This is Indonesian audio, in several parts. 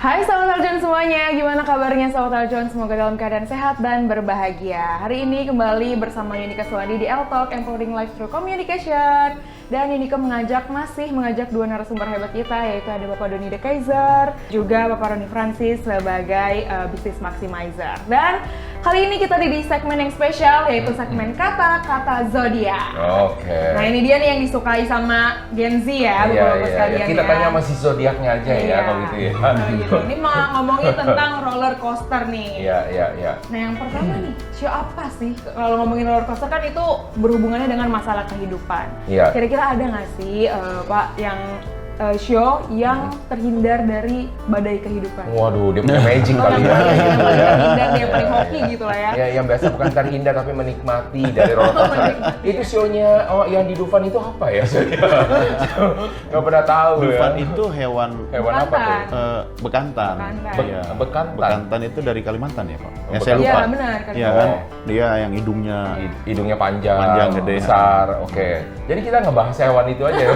Hai Sobat Aljon semuanya, gimana kabarnya Sobat Aljon? Semoga dalam keadaan sehat dan berbahagia. Hari ini kembali bersama Yunika Suwandi di L-Talk, Empowering Life Through Communication. Dan Yunika masih mengajak dua narasumber hebat kita, yaitu ada Bapak Doni De Kaiser, juga Bapak Roni Francis sebagai Business Maximizer. Dan kali ini kita di segmen yang spesial, yaitu segmen kata-kata zodiak. Oke. Nah ini dia nih yang disukai sama Gen Z ya, Bapak-Bapak sekalian. Kita ya. tanya sama si zodiaknya aja ya, kalau gitu ya. Gitu. Ini mau ngomongin tentang roller coaster nih. Iya. Nah yang pertama nih, show apa sih? Kalau ngomongin roller coaster kan itu berhubungannya dengan masalah kehidupan. Iya. Kira-kira ada nggak sih Pak yang show yang terhindar dari badai kehidupan? Waduh, dia punya magic kali ya. Yang paling terhindar, dia paling hoki gitu lah ya. Ya, yang biasa bukan terhindar tapi menikmati dari roller coaster. Itu show-nya yang di Dufan itu apa ya? Nggak pernah tahu ya. Dufan itu hewan apa tuh? bekantan. Iya. Bekantan. Bekantan itu dari Kalimantan ya, Pak? Ya, Bekantan. saya lupa. Iya benar kan. Iya kan? Dia yang hidungnya Hidungnya panjang, gede. besar. Oke. Jadi kita ngebahas hewan itu aja ya.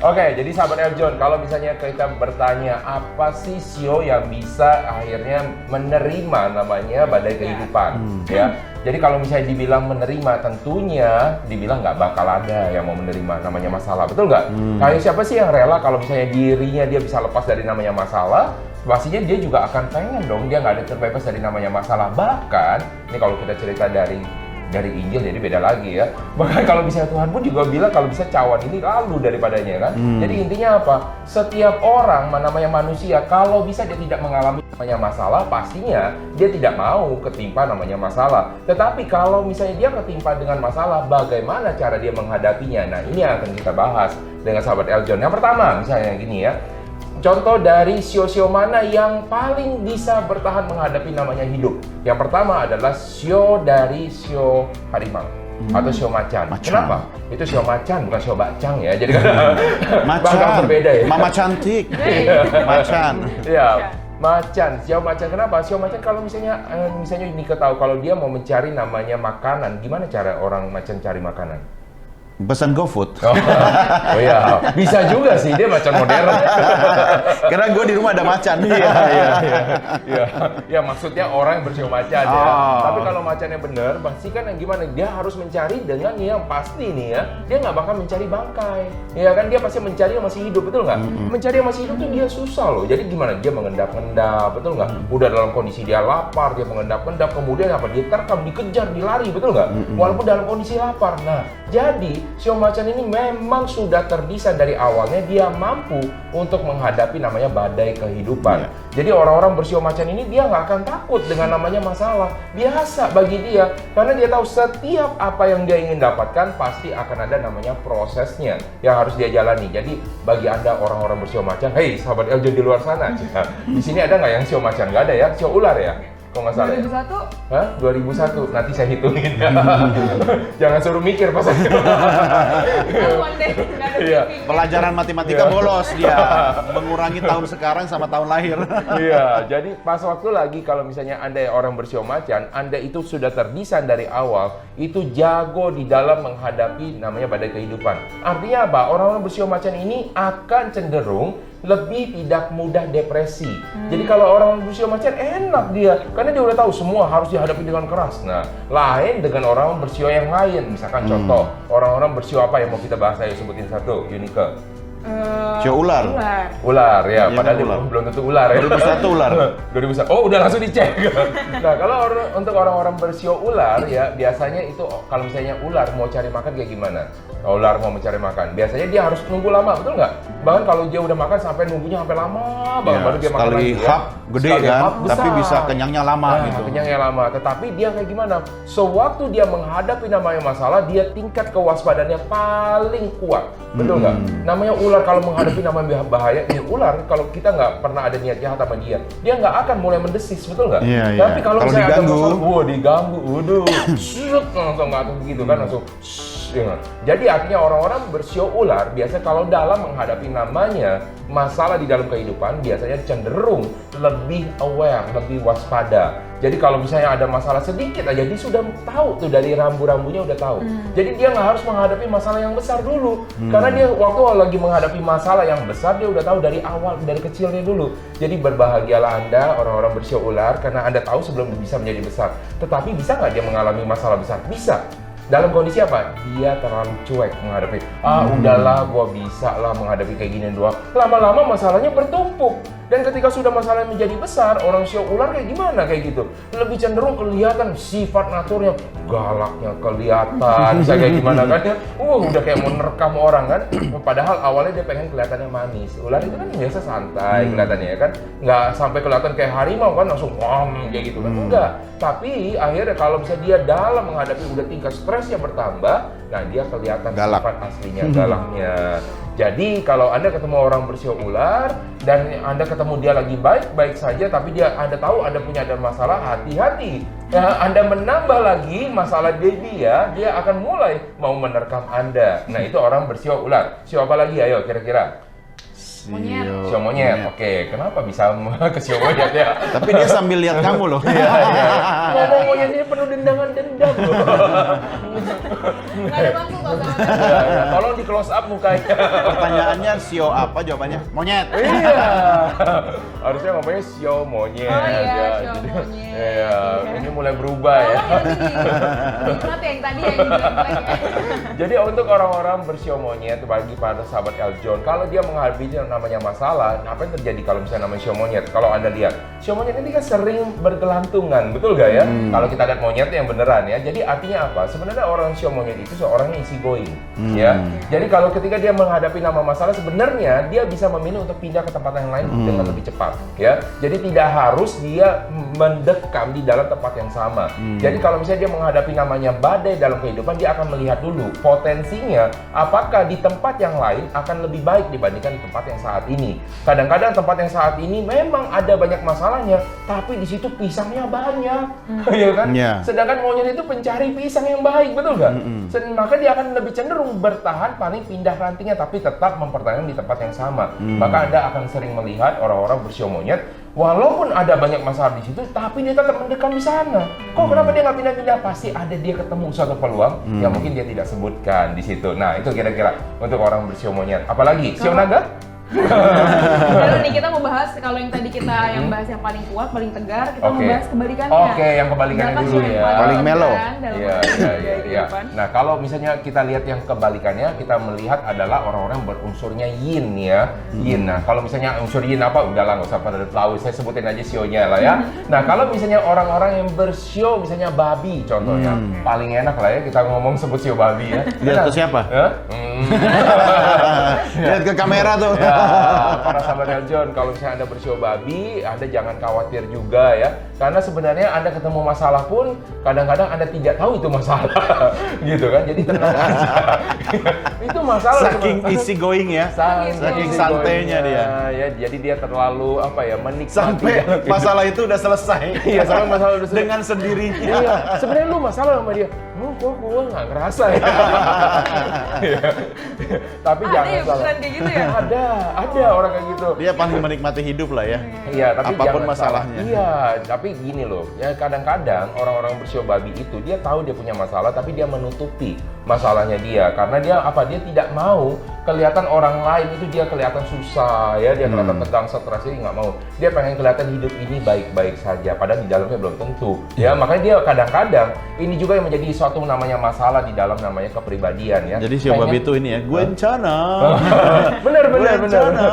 Oke, jadi sahabat Eljon, kalau misalnya kita bertanya apa sih sio yang bisa akhirnya menerima namanya badai kehidupan, ya. Jadi kalau misalnya dibilang menerima, tentunya dibilang nggak bakal ada yang mau menerima namanya masalah, betul nggak? Kayak siapa sih yang rela kalau misalnya dirinya dia bisa lepas dari namanya masalah? Pastinya dia juga akan pengen dong, dia nggak ada terbebas dari namanya masalah. Bahkan, ini kalau kita cerita dari Injil jadi beda lagi ya. Bahkan kalau bisa Tuhan pun juga bilang kalau bisa cawan ini lalu daripadanya kan. Jadi intinya apa? Setiap orang namanya manusia kalau bisa dia tidak mengalami namanya masalah, pastinya dia tidak mau ketimpa namanya masalah. Tetapi kalau misalnya dia ketimpa dengan masalah, bagaimana cara dia menghadapinya? Nah, ini yang akan kita bahas dengan sahabat Eljon. Yang pertama misalnya gini ya. Contoh dari sio-sio mana yang paling bisa bertahan menghadapi namanya hidup? Yang pertama adalah sio dari sio harimau atau sio macan. Kenapa? Itu sio macan bukan sio bacang ya. Jadi kan macan berbeda ya. Mama cantik. Macan. Iya. Macan, sio macan. Kenapa? Sio macan kalau misalnya Nika tahu kalau dia mau mencari namanya makanan, gimana cara orang macan cari makanan? Pesan GoFood. Oh iya, bisa juga sih, dia macan modern. Karena gue di rumah ada macan. Ya maksudnya orang yang bersio macan ya. Tapi kalau macannya bener, pasti kan yang gimana? Dia harus mencari dengan yang pasti nih ya. Dia nggak bakal mencari bangkai. Ya kan, dia pasti mencari yang masih hidup, betul nggak? Mencari yang masih hidup tuh dia susah loh. Jadi gimana? Dia mengendap-endap, betul nggak? Udah dalam kondisi dia lapar, dia mengendap-endap, kemudian apa? Dia terkam, dikejar, dilari, betul nggak? Walaupun dalam kondisi lapar. Nah, jadi sio macan ini memang sudah terdesain dari awalnya dia mampu untuk menghadapi namanya badai kehidupan. Jadi orang-orang bersio macan ini dia nggak akan takut dengan namanya masalah. Biasa bagi dia, karena dia tahu setiap apa yang dia ingin dapatkan pasti akan ada namanya prosesnya yang harus dia jalani. Jadi bagi Anda orang-orang bersio macan, hey sahabat Eljon di luar sana, di sini ada nggak yang sio macan? Nggak ada ya, sio ular ya? Kok nggak salah? 2001? Hah? 2001? Nanti saya hitungin ya. Jangan suruh mikir pas Iya. Pelajaran matematika bolos dia. Mengurangi tahun sekarang sama tahun lahir. Iya, jadi pas waktu lagi kalau misalnya Anda orang bersio macan, Anda itu sudah terdesain dari awal, itu jago di dalam menghadapi namanya badai kehidupan. Artinya apa? Orang-orang bersio macan ini akan cenderung lebih tidak mudah depresi. Jadi kalau orang bersio macan enak dia, karena dia udah tahu semua harus dihadapi dengan keras. Nah, lain dengan orang bersio yang lain. Misalkan contoh, orang-orang bersio apa yang mau kita bahas? Ayo sebutin satu, Yunika. Sio ular. Ular ya, Iya, padahal ular. belum tentu ular ya. 2001 ular. 2001. Oh, udah langsung dicek. Nah, kalau untuk orang-orang bersio ular ya, biasanya itu kalau misalnya ular mau cari makan kayak gimana? Kalau ular mau mencari makan, biasanya dia harus nunggu lama, betul nggak? Bahkan kalau dia udah makan sampai nunggunya sampai lama banget baru dia makan lagi. Sekali hap gede Sekali kan, hap besar. tapi bisa kenyangnya lama gitu. Kenyangnya lama, tetapi dia kayak gimana? Sewaktu dia menghadapi namanya masalah, dia tingkat kewaspadaannya paling kuat, betul nggak? Namanya ular kalau menghadapi namanya bahaya, ini ular kalau kita nggak pernah ada niat jahat sama dia nggak akan mulai mendesis, betul nggak? Iya, Tapi kalau misalnya ada diganggu, masalah, diganggu, waduh, langsung nggak begitu kan, langsung. Jadi artinya orang-orang bersio ular biasa kalau dalam menghadapi namanya masalah di dalam kehidupan biasanya cenderung lebih aware, lebih waspada. Jadi kalau misalnya ada masalah sedikit aja, dia sudah tahu tuh dari rambu-rambunya udah tahu. Jadi dia nggak harus menghadapi masalah yang besar dulu. Karena dia waktu lagi menghadapi masalah yang besar, dia udah tahu dari awal, dari kecilnya dulu. Jadi berbahagialah Anda, orang-orang bersio ular, karena Anda tahu sebelum bisa menjadi besar. Tetapi bisa nggak dia mengalami masalah besar? Bisa. Dalam kondisi apa? Dia terlalu cuek menghadapi. Udahlah, gua bisa lah menghadapi kayak gini doang. Lama-lama masalahnya bertumpuk. Dan ketika sudah masalah menjadi besar, orang sio ular kayak gimana kayak gitu? Lebih cenderung kelihatan sifat naturnya, galaknya kelihatan, bisa kayak gimana kan ya? Udah kayak mau nerekam orang kan? Padahal awalnya dia pengen kelihatannya manis. Ular itu kan biasa santai kelihatannya ya kan? Nggak sampai kelihatan kayak harimau kan langsung kayak gitu kan? Enggak. Tapi akhirnya kalau bisa dia dalam menghadapi udah tingkat stresnya bertambah, nah dia kelihatan Galak. sifat aslinya, galaknya. Jadi kalau Anda ketemu orang bersio ular dan Anda ketemu dia lagi baik-baik saja, tapi Anda tahu Anda punya ada masalah, hati-hati. Ya, Anda menambah lagi masalah dia akan mulai mau menerkam Anda. Nah itu orang bersio ular. Sio apa lagi? Ayo kira-kira. Monyet. Sio monyet. Oke, kenapa bisa ke sio monyet ya? Tapi dia sambil lihat kamu loh. Ngomong monyetnya penuh dendam loh. Nggak ada maksud kok sama Ya, tolong di close up mukanya. Pertanyaannya sio apa? Jawabannya monyet. Iya. Harusnya ngomongnya sio monyet. Oh iya, ya. sio Jadi, monyet. Iya, ini mulai berubah ya. Ingat yang tadi yang jelek-jelek ya. Jadi untuk orang-orang bersio monyet, bagi para sahabat Eljon, kalau dia menghadapi yang namanya masalah, apa yang terjadi kalau misalnya namanya sio monyet? Kalau Anda lihat, sio monyet ini kan sering bergelantungan, betul gak ya? Kalau kita lihat monyet yang beneran ya. Jadi artinya apa? Sebenarnya orang sio monyet itu seorang yang easy going, ya. Jadi kalau ketika dia menghadapi nama masalah, sebenarnya dia bisa memilih untuk pindah ke tempat yang lain dengan lebih cepat, ya. Jadi tidak harus dia mendekam di dalam tempat yang sama. Jadi kalau misalnya dia menghadapi namanya badai dalam kehidupan, dia akan melihat dulu potensinya apakah di tempat yang lain akan lebih baik dibandingkan tempat yang saat ini. Kadang-kadang tempat yang saat ini memang ada banyak masalahnya, tapi di situ pisangnya banyak, ya kan? Iya. Sedangkan monyet itu pencari pisang yang baik, betul nggak? Maka dia akan lebih cenderung bertahan, paling pindah rantingnya, tapi tetap mempertahankan di tempat yang sama. Maka Anda akan sering melihat orang-orang bersio monyet, walaupun ada banyak masalah di situ, tapi dia tetap mendekam di sana. Kok kenapa dia nggak pindah-pindah? Pasti ada dia ketemu suatu peluang yang mungkin dia tidak sebutkan di situ. Nah itu kira-kira untuk orang bersio monyet. Apalagi sio naga? Lalu nih kita mau bahas kalau yang tadi kita yang bahas yang paling kuat, paling tegar, kita mau bahas kebalikannya. Oke, yang kebalikannya Bahkan dulu sering ya. banget Paling mellow. kan dalam Iya. kehidupan. Nah, kalau misalnya kita lihat yang kebalikannya, kita melihat adalah orang-orang yang berunsurnya yin ya. Yin. Nah, kalau misalnya unsur yin apa? Udahlah, nggak usah pada tahu. Saya sebutin aja sionya lah ya. Nah, kalau misalnya orang-orang yang bersio, misalnya babi contohnya, paling enak lah ya kita ngomong sebut sio babi ya. Lihat ke siapa? Ya? Lihat ke kamera tuh. Ya, para sahabat Eljon, kalau misalnya Anda bersio babi, Anda jangan khawatir juga ya. Karena sebenarnya Anda ketemu masalah pun, kadang-kadang Anda tidak tahu itu masalah. Gitu kan, jadi tenang aja. Itu masalah. Saking easy going ya. Saking santainya dia. Ya, jadi dia terlalu apa ya, menikmati. Sampai masalah itu udah selesai. Iya, sampai masalah udah selesai. Dengan sendirinya. Iya, sebenarnya lu masalah sama dia. Kok gue nggak ngerasa ya. Tapi Ada jangan yang salah. beneran kayak gitu ya? Ada orang kayak gitu. Dia paling menikmati hidup lah ya. Iya, tapi apapun jangan masalahnya. salah. Iya, tapi gini loh. Ya kadang-kadang orang-orang bersio babi itu dia tahu dia punya masalah, tapi dia menutupi masalahnya dia karena dia apa? Dia tidak mau kelihatan orang lain itu dia kelihatan susah ya, dia kelihatan tegang, stres, dia nggak mau. Dia pengen kelihatan hidup ini baik-baik saja, padahal di dalamnya belum tentu. Ya, makanya dia kadang-kadang ini juga yang menjadi suatu namanya masalah di dalam namanya kepribadian ya. Jadi si babi itu ini ya, Gwencana. bener. Gwencana.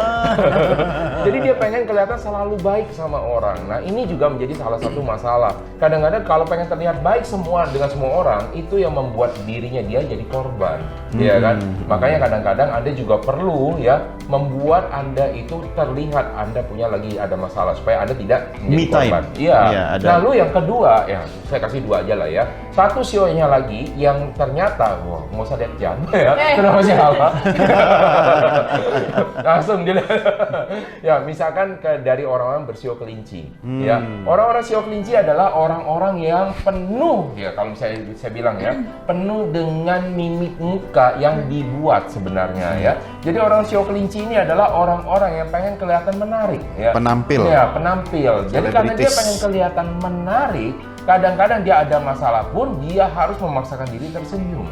Jadi dia pengen kelihatan selalu baik sama orang. Nah ini juga menjadi salah satu masalah. Kadang-kadang kalau pengen terlihat baik semua dengan semua orang, itu yang membuat dirinya dia jadi korban, ya kan? Makanya kadang-kadang Anda juga perlu ya membuat Anda itu terlihat Anda punya lagi ada masalah supaya Anda tidak menjadi Me time. korban. Iya. Iya, ada. Lalu yang kedua, ya saya kasih dua aja lah ya. Satu sionya lagi yang ternyata, wah nggak usah lihat jam ya, kenapa sih apa? Langsung dilihat. Ya, misalkan dari orang-orang bersio kelinci, ya. Orang-orang sio kelinci adalah orang-orang yang penuh, ya kalau saya bilang ya, penuh dengan mimik muka yang dibuat sebenarnya. Nah ya, jadi orang sio kelinci ini adalah orang-orang yang pengen kelihatan menarik ya. Penampil. Ya, penampil. Jadi karena dia Selebritis. pengen kelihatan menarik, kadang-kadang dia ada masalah pun dia harus memaksakan diri tersenyum.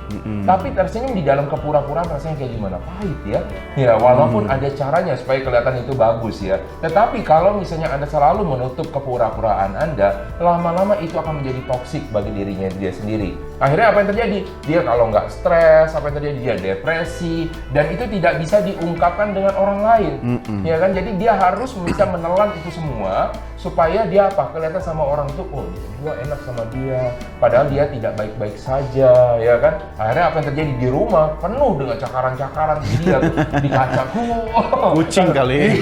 Tapi tersenyum di dalam kepura-puraan rasanya kayak gimana? Pahit ya. Ya, walaupun ada caranya supaya kelihatan itu bagus ya. Tetapi kalau misalnya Anda selalu menutup kepura-puraan Anda, lama-lama itu akan menjadi toksik bagi dirinya dia sendiri. Akhirnya apa yang terjadi? Dia kalau nggak stres, apa yang terjadi? Dia depresi, dan itu tidak bisa diungkapkan dengan orang lain. Ya kan? Jadi dia harus bisa menelan itu semua supaya dia apa? Kelihatan sama orang tuh, oh gua enak sama dia. Padahal dia tidak baik-baik saja, ya kan? Akhirnya apa yang terjadi di rumah penuh dengan cakaran-cakaran dia tuh di kaca. Kucing kali.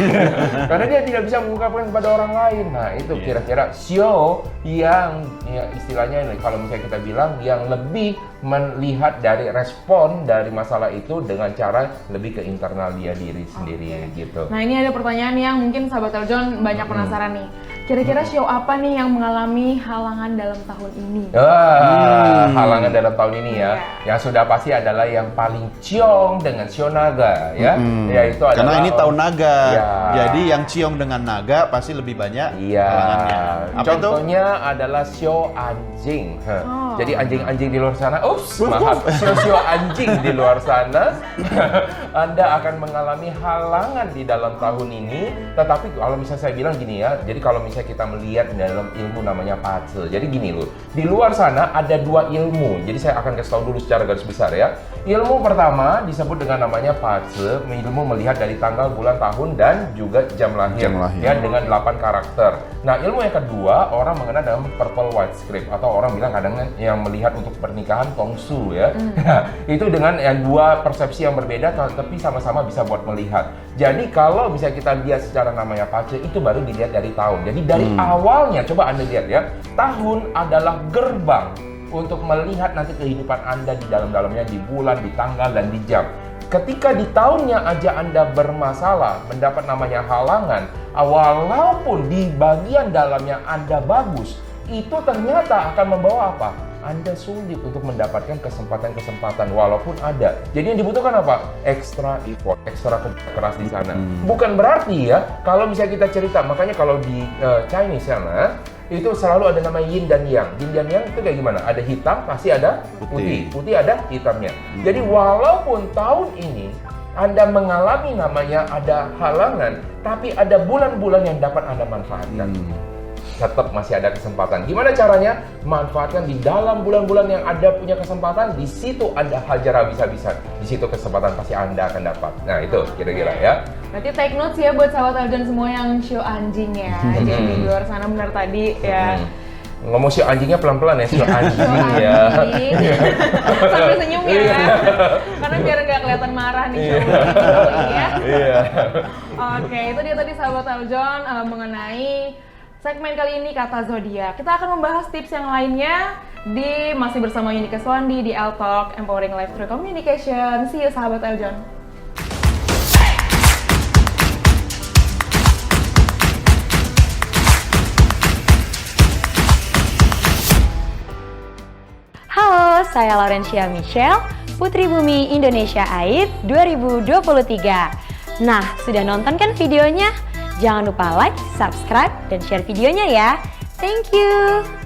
Karena dia tidak bisa mengungkapkan kepada orang lain. Nah, itu kira-kira sio yang ya istilahnya kalau misalnya kita bilang yang lebih melihat dari respon dari masalah itu dengan cara lebih ke internal dia diri sendiri gitu. Nah, ini ada pertanyaan yang mungkin sahabat Eljon banyak penasaran nih. Kira-kira sio apa nih yang mengalami halangan dalam tahun ini? Halangan dalam tahun ini ya. Yang sudah pasti adalah yang paling ciong dengan sio naga ya. Yaitu adalah Karena ini tahun naga. Ya. Jadi yang ciong dengan naga pasti lebih banyak Iya. halangannya. Apa itu? Contohnya adalah sio anjing. Oh. Jadi anjing-anjing di luar sana, maaf, sio anjing di luar sana, Anda akan mengalami halangan di dalam tahun ini. Tetapi kalau misalnya saya bilang gini ya, jadi kalau misalnya kita melihat dalam ilmu namanya pace. Jadi gini loh, di luar sana ada dua ilmu. Jadi saya akan kasih tahu dulu secara garis besar ya. Ilmu pertama disebut dengan namanya pace, ilmu melihat dari tanggal, bulan, tahun, dan juga jam lahir. Jam lahir. Ya, dengan 8 karakter. Nah, ilmu yang kedua orang mengenal dalam purple white script, atau orang bilang kadang yang melihat untuk pernikahan tongsu ya. Itu dengan yang dua persepsi yang berbeda tapi sama-sama bisa buat melihat. Jadi kalau misalnya kita lihat secara namanya pace itu baru dilihat dari tahun. Jadi dari awalnya coba Anda lihat ya. Tahun adalah gerbang untuk melihat nanti kehidupan Anda di dalam-dalamnya, di bulan, di tanggal, dan di jam. Ketika di tahunnya aja Anda bermasalah, mendapat namanya halangan, walaupun di bagian dalamnya Anda bagus, itu ternyata akan membawa apa? Anda sulit untuk mendapatkan kesempatan-kesempatan walaupun ada. Jadi yang dibutuhkan apa? Extra effort, extra kerja keras di sana. Bukan berarti ya, kalau misalnya kita cerita, makanya kalau di Chinese sana, itu selalu ada nama yin dan yang. Yin dan yang itu kayak gimana? Ada hitam, pasti ada putih. Putih ada hitamnya. Jadi walaupun tahun ini Anda mengalami namanya ada halangan, tapi ada bulan-bulan yang dapat Anda manfaatkan. Tetap masih ada kesempatan. Gimana caranya? Manfaatkan di dalam bulan-bulan yang Anda punya kesempatan, di situ Anda hajar habis-habisan. Di situ kesempatan pasti Anda akan dapat. Nah, itu kira-kira ya. Berarti take notes ya buat sahabat Eljon semua yang sio anjing ya. Jadi di luar sana benar tadi ya. Ngomong sio anjingnya pelan-pelan ya, sio anjing Sio ya. anjing. Sambil senyum ya. Karena biar nggak kelihatan marah nih sio anjing ya. Iya. Oke, itu dia tadi sahabat Eljon mengenai segmen kali ini kata zodiak. Kita akan membahas tips yang lainnya di masih bersama Yunika Swandi di L-Talk Empowering Life Through Communication. See you sahabat Eljon. Halo, saya Laurencia Michelle, Putri Bumi Indonesia Aid 2023. Nah, sudah nonton kan videonya? Jangan lupa like, subscribe, dan share videonya ya. Thank you!